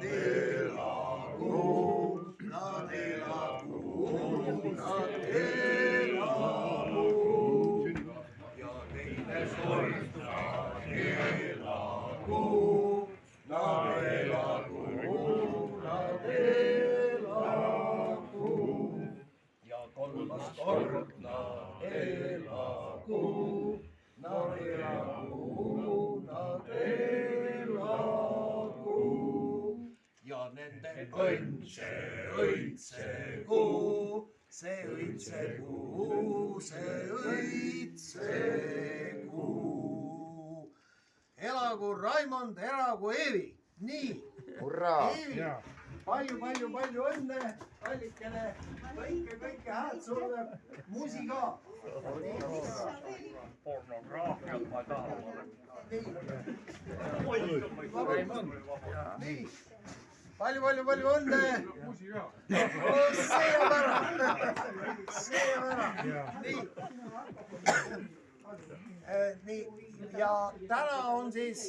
elagu, nad elagu, nad elagu. Ja teine soristab elagu, nad elagu, nad elagu. Ja kolmas kord nad elagu, nad elagu, nad elagu. Ja nende õnn see õitsegu, see õitsegu, see õitsegu. Elagu Raimond, elagu Eevi. Nii. Hurraa! Eevi, palju õnne, kallikene. Kõike head sulle. Musi ka. Pornograafiat ma ei taha. Nii. Palju õnne. See on ära. See on ära. Nii. Ja täna on siis